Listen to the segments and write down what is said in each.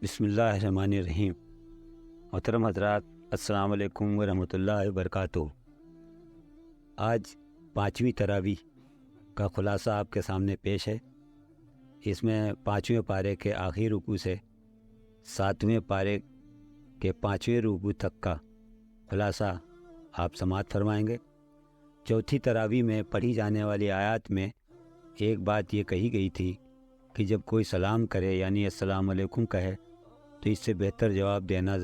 بسم اللہ الرحمن الرحیم۔ محترم حضرات، السلام علیکم ورحمۃ اللہ وبرکاتہ۔ آج 5ویں تراویح کا خلاصہ آپ کے سامنے پیش ہے۔ اس میں 5ویں پارے کے آخری رکوع سے 7ویں پارے کے 5ویں رکوع تک کا خلاصہ آپ سماعت فرمائیں گے۔ چوتھی تراویح میں پڑھی جانے والی آیات میں ایک بات یہ کہی گئی تھی کہ جب کوئی سلام کرے یعنی السلام علیکم کہے تو اس سے بہتر جواب دینا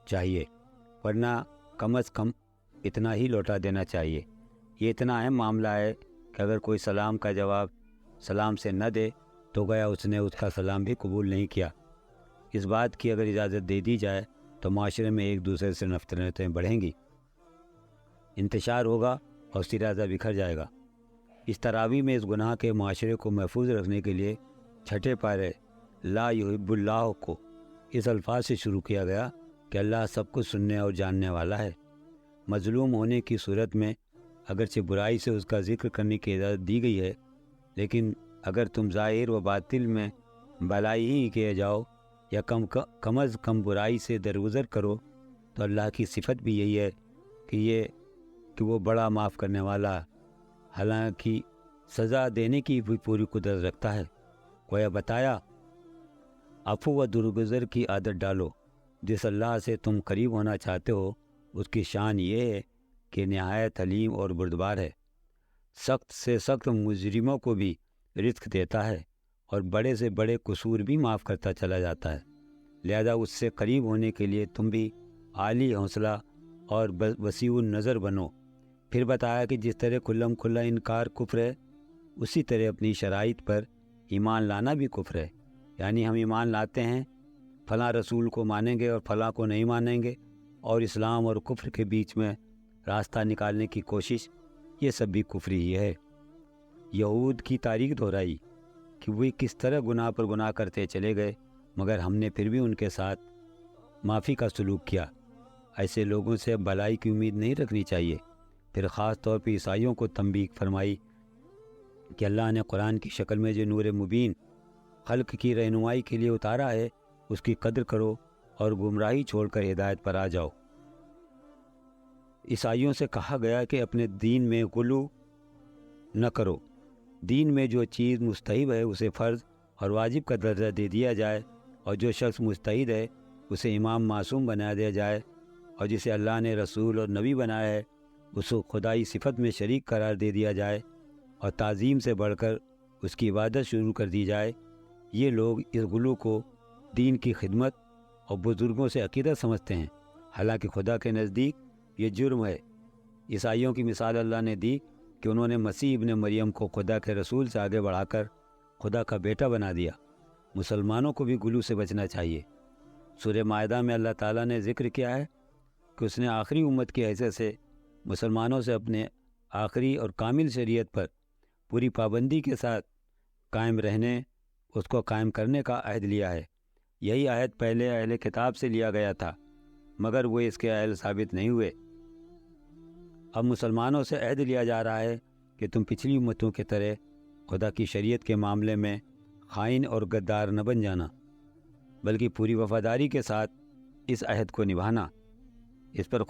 چاہیے، ورنہ کم از کم اتنا ہی لوٹا دینا چاہیے۔ یہ اتنا اہم معاملہ ہے کہ اگر کوئی سلام کا جواب سلام سے نہ دے تو گویا اس نے اس کا سلام بھی قبول نہیں کیا۔ اس بات کی اگر اجازت دے دی جائے تو معاشرے میں ایک دوسرے سے نفرتیں بڑھیں گی، انتشار ہوگا اور سرازہ بکھر جائے گا۔ اس تراویح میں اس گناہ کے معاشرے کو محفوظ رکھنے کے لیے چھٹے پارے لا یحب اللہ کو اس الفاظ سے شروع کیا گیا کہ اللہ سب کچھ سننے اور جاننے والا ہے۔ مظلوم ہونے کی صورت میں اگرچہ برائی سے اس کا ذکر کرنے کی اجازت دی گئی ہے، لیکن اگر تم ظاہر و باطل میں بھلائی ہی کیے جاؤ یا کم از کم برائی سے درگزر کرو تو اللہ کی صفت بھی یہی ہے کہ وہ بڑا معاف کرنے والا، حالانکہ سزا دینے کی بھی پوری قدرت رکھتا ہے۔ گویا بتایا عفو و درگزر کی عادت ڈالو۔ جس اللہ سے تم قریب ہونا چاہتے ہو اس کی شان یہ ہے کہ نہایت حلیم اور بردبار ہے، سخت سے سخت مجرموں کو بھی رزق دیتا ہے اور بڑے سے بڑے قصور بھی معاف کرتا چلا جاتا ہے۔ لہذا اس سے قریب ہونے کے لیے تم بھی عالی حوصلہ اور وسیع النظر بنو۔ پھر بتایا کہ جس طرح کھلم کھلا انکار کفر ہے، اسی طرح اپنی شرائط پر ایمان لانا بھی کفر ہے۔ یعنی ہم ایمان لاتے ہیں، فلاں رسول کو مانیں گے اور فلاں کو نہیں مانیں گے، اور اسلام اور کفر کے بیچ میں راستہ نکالنے کی کوشش، یہ سب بھی کفر ہی ہے۔ یہود کی تاریخ دہرائی کہ وہ کس طرح گناہ پر گناہ کرتے چلے گئے، مگر ہم نے پھر بھی ان کے ساتھ معافی کا سلوک کیا۔ ایسے لوگوں سے بھلائی کی امید نہیں رکھنی چاہیے۔ پھر خاص طور پہ عیسائیوں کو تنبیہ فرمائی کہ اللہ نے قرآن کی شکل میں جو نور مبین خلق کی رہنمائی کے لیے اتارا ہے، اس کی قدر کرو اور گمراہی چھوڑ کر ہدایت پر آ جاؤ۔ عیسائیوں سے کہا گیا کہ اپنے دین میں غلو نہ کرو۔ دین میں جو چیز مستحب ہے اسے فرض اور واجب کا درجہ دے دیا جائے، اور جو شخص مجتہد ہے اسے امام معصوم بنا دیا جائے، اور جسے اللہ نے رسول اور نبی بنایا ہے اس کو خدائی صفت میں شریک قرار دے دیا جائے، اور تعظیم سے بڑھ کر اس کی عبادت شروع کر دی جائے۔ یہ لوگ اس غلو کو دین کی خدمت اور بزرگوں سے عقیدت سمجھتے ہیں، حالانکہ خدا کے نزدیک یہ جرم ہے۔ عیسائیوں کی مثال اللہ نے دی کہ انہوں نے مسیح ابن مریم کو خدا کے رسول سے آگے بڑھا کر خدا کا بیٹا بنا دیا۔ مسلمانوں کو بھی غلو سے بچنا چاہیے۔ سورہ مائدہ میں اللہ تعالیٰ نے ذکر کیا ہے کہ اس نے آخری امت کی حیثیت سے مسلمانوں سے اپنے آخری اور کامل شریعت پر پوری پابندی کے ساتھ قائم رہنے، اس کو قائم کرنے کا عہد لیا ہے۔ یہی عہد پہلے اہل کتاب سے لیا گیا تھا، مگر وہ اس کے اہل ثابت نہیں ہوئے۔ اب مسلمانوں سے عہد لیا جا رہا ہے کہ تم پچھلی امتوں کی طرح خدا کی شریعت کے معاملے میں خائن اور غدار نہ بن جانا، بلکہ پوری وفاداری کے ساتھ اس عہد کو نبھانا۔ اس پر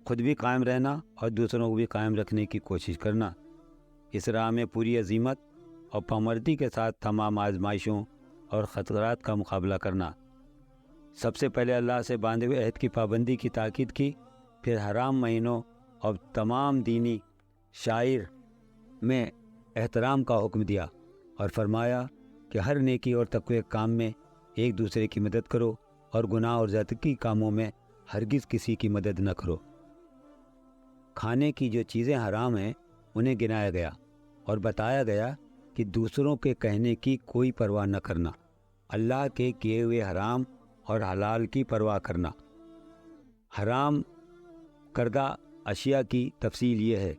خود بھی قائم رہنا اور دوسروں کو بھی قائم رکھنے کی کوشش کرنا۔ اس راہ میں پوری عزیمت اور پامردی کے ساتھ تمام آزمائشوں اور خطرات کا مقابلہ کرنا۔ سب سے پہلے اللہ سے باندھے ہوئے عہد کی پابندی کی تاکید کی، پھر حرام مہینوں اور تمام دینی شعائر میں احترام کا حکم دیا، اور فرمایا کہ ہر نیکی اور تقوی کام میں ایک دوسرے کی مدد کرو، اور گناہ اور زیادتی کاموں میں ہرگز کسی کی مدد نہ کرو۔ کھانے کی جو چیزیں حرام ہیں انہیں گنایا گیا اور بتایا گیا کہ دوسروں کے کہنے کی کوئی پرواہ نہ کرنا، اللہ کے کیے ہوئے حرام اور حلال کی پرواہ کرنا۔ حرام کردہ اشیاء کی تفصیل یہ ہے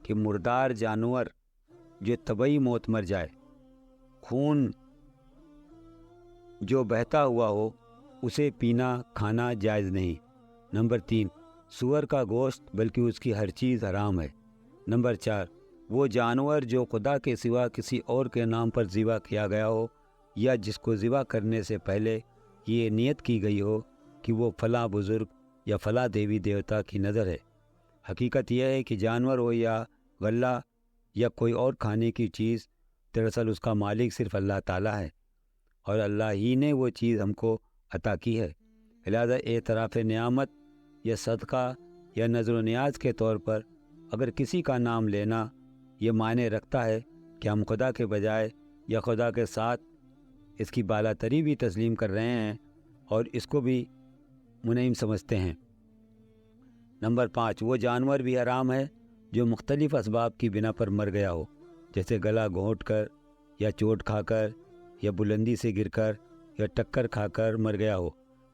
کہ مردار جانور جو طبعی موت مر جائے، خون جو بہتا ہوا ہو اسے پینا کھانا جائز نہیں۔ نمبر 3، سور کا گوشت بلکہ اس کی ہر چیز حرام ہے۔ نمبر 4، وہ جانور جو خدا کے سوا کسی اور کے نام پر ذبح کیا گیا ہو یا جس کو ذبح کرنے سے پہلے یہ نیت کی گئی ہو کہ وہ فلاں بزرگ یا فلاں دیوی دیوتا کی نظر ہے۔ حقیقت یہ ہے کہ جانور ہو یا غلہ یا کوئی اور کھانے کی چیز، دراصل اس کا مالک صرف اللہ تعالیٰ ہے، اور اللہ ہی نے وہ چیز ہم کو عطا کی ہے۔ لہذا اعتراف نعمت یا صدقہ یا نظر و نیاز کے طور پر اگر کسی کا نام لینا یہ معنی رکھتا ہے کہ ہم خدا کے بجائے یا خدا کے ساتھ اس کی بالا تری بھی تسلیم کر رہے ہیں اور اس کو بھی منعم سمجھتے ہیں۔ نمبر 5، وہ جانور بھی حرام ہے جو مختلف اسباب کی بنا پر مر گیا ہو، جیسے گلا گھونٹ کر یا چوٹ کھا کر یا بلندی سے گر کر یا ٹکر کھا کر مر گیا ہو،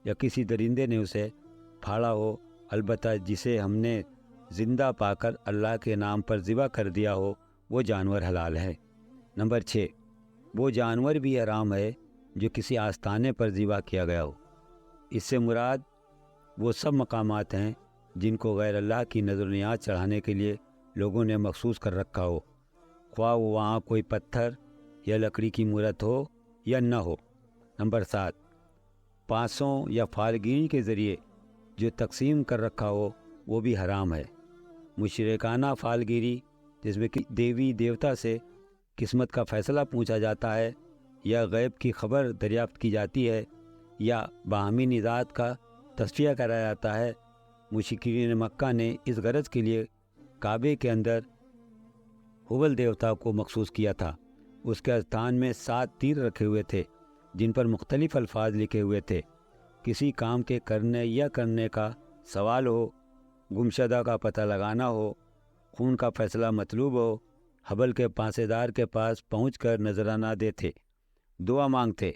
یا کسی درندے نے اسے پھاڑا ہو، البتہ جسے ہم نے زندہ پا کر اللہ کے نام پر ذبح کر دیا ہو وہ جانور حلال ہے۔ نمبر 6، وہ جانور بھی حرام ہے جو کسی آستانے پر ذبح کیا گیا ہو۔ اس سے مراد وہ سب مقامات ہیں جن کو غیر اللہ کی نظر و نیاز چڑھانے کے لیے لوگوں نے مخصوص کر رکھا ہو، خواہ وہاں کوئی پتھر یا لکڑی کی مورت ہو یا نہ ہو۔ نمبر 7، پانسوں یا فالگیری کے ذریعے جو تقسیم کر رکھا ہو وہ بھی حرام ہے۔ مشرکانہ فالگیری جس میں کہ دیوی دیوتا سے قسمت کا فیصلہ پوچھا جاتا ہے یا غیب کی خبر دریافت کی جاتی ہے یا باہمی نژاد کا تصفیہ کرایا جاتا ہے، مشرکین مکہ نے اس غرض کے لیے کعبے کے اندر حبل دیوتا کو مخصوص کیا تھا۔ اس کے استھان میں 7 تیر رکھے ہوئے تھے جن پر مختلف الفاظ لکھے ہوئے تھے۔ کسی کام کے کرنے یا کرنے کا سوال ہو، گمشدہ کا پتہ لگانا ہو، خون کا فیصلہ مطلوب ہو، حبل کے پانسے دار کے پاس پہنچ کر نذرانہ دیتے، دعا مانگتے،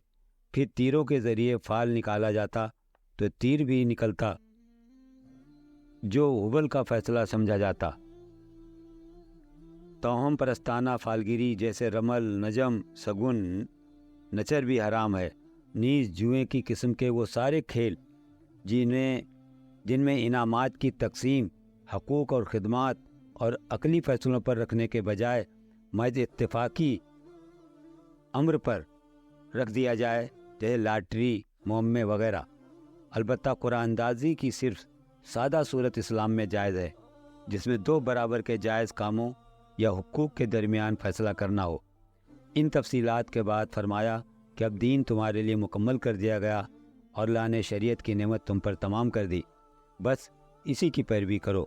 پھر تیروں کے ذریعے فال نکالا جاتا تو تیر بھی نکلتا جو حبل کا فیصلہ سمجھا جاتا۔ توہم پرستانہ فالگیری جیسے رمل، نجم، سگن، نچر بھی حرام ہے۔ نیز جوئے کی قسم کے وہ سارے کھیل جن میں انعامات کی تقسیم حقوق اور خدمات اور عقلی فیصلوں پر رکھنے کے بجائے محض اتفاقی امر پر رکھ دیا جائے، جیسے لاٹری، معمے وغیرہ۔ البتہ قرآن اندازی کی صرف سادہ صورت اسلام میں جائز ہے، جس میں 2 برابر کے جائز کاموں یا حقوق کے درمیان فیصلہ کرنا ہو۔ ان تفصیلات کے بعد فرمایا کہ اب دین تمہارے لیے مکمل کر دیا گیا اور اللہ نے شریعت کی نعمت تم پر تمام کر دی، بس اسی کی پیروی کرو۔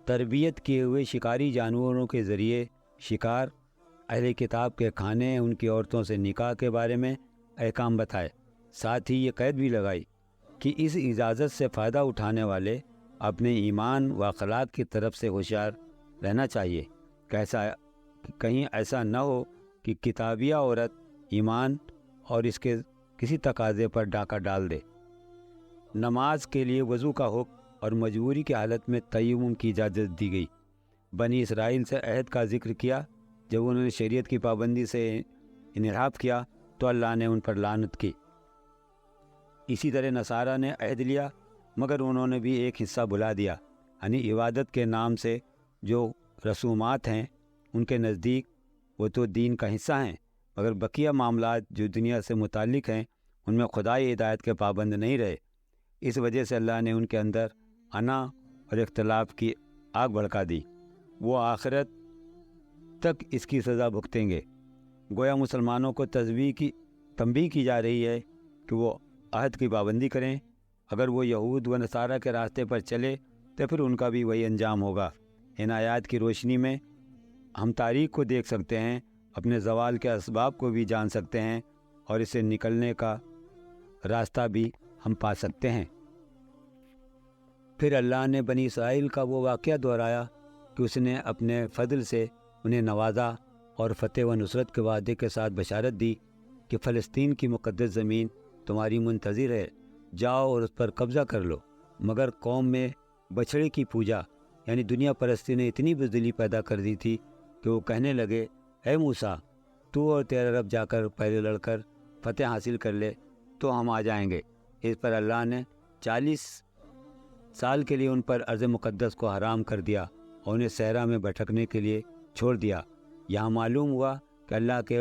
تربیت کیے ہوئے شکاری جانوروں کے ذریعے شکار، اہل کتاب کے کھانے، ان کی عورتوں سے نکاح کے بارے میں احکام بتائے۔ ساتھ ہی یہ قید بھی لگائی کہ اس اجازت سے فائدہ اٹھانے والے اپنے ایمان و اخلاق کی طرف سے ہوشیار رہنا چاہیے، کہیں ایسا نہ ہو کہ کتابیہ عورت ایمان اور اس کے کسی تقاضے پر ڈاکہ ڈال دے۔ نماز کے لیے وضو کا حکم اور مجبوری کی حالت میں تیمم کی اجازت دی گئی۔ بنی اسرائیل سے عہد کا ذکر کیا، جب انہوں نے شریعت کی پابندی سے انحراف کیا تو اللہ نے ان پر لعنت کی۔ اسی طرح نصارہ نے عہد لیا مگر انہوں نے بھی ایک حصہ بھلا دیا، یعنی عبادت کے نام سے جو رسومات ہیں ان کے نزدیک وہ تو دین کا حصہ ہیں، مگر بقیہ معاملات جو دنیا سے متعلق ہیں ان میں خدائی ہدایت کے پابند نہیں رہے۔ اس وجہ سے اللہ نے ان کے اندر انا اور اختلاف کی آگ بھڑکا دی، وہ آخرت تک اس کی سزا بھگتیں گے۔ گویا مسلمانوں کو تنبیہ کی جا رہی ہے کہ وہ عہد کی پابندی کریں۔ اگر وہ یہود و نصارہ کے راستے پر چلے تو پھر ان کا بھی وہی انجام ہوگا۔ ان آیات کی روشنی میں ہم تاریخ کو دیکھ سکتے ہیں، اپنے زوال کے اسباب کو بھی جان سکتے ہیں اور اسے نکلنے کا راستہ بھی ہم پا سکتے ہیں۔ پھر اللہ نے بنی اسرائیل کا وہ واقعہ دہرایا کہ اس نے اپنے فضل سے انہیں نوازا اور فتح و نصرت کے وعدے کے ساتھ بشارت دی کہ فلسطین کی مقدس زمین تمہاری منتظر ہے، جاؤ اور اس پر قبضہ کر لو۔ مگر قوم میں بچھڑے کی پوجا یعنی دنیا پرستی نے اتنی بزدلی پیدا کر دی تھی کہ وہ کہنے لگے، اے موسیٰ، تو اور تیرا رب جا کر پہلے لڑ کر فتح حاصل کر لے تو ہم آ جائیں گے۔ اس پر اللہ نے 40 سال کے لیے ان پر ارض مقدس کو حرام کر دیا اور انہیں صحرا میں بھٹکنے کے لیے چھوڑ دیا۔ یہاں معلوم ہوا کہ اللہ کے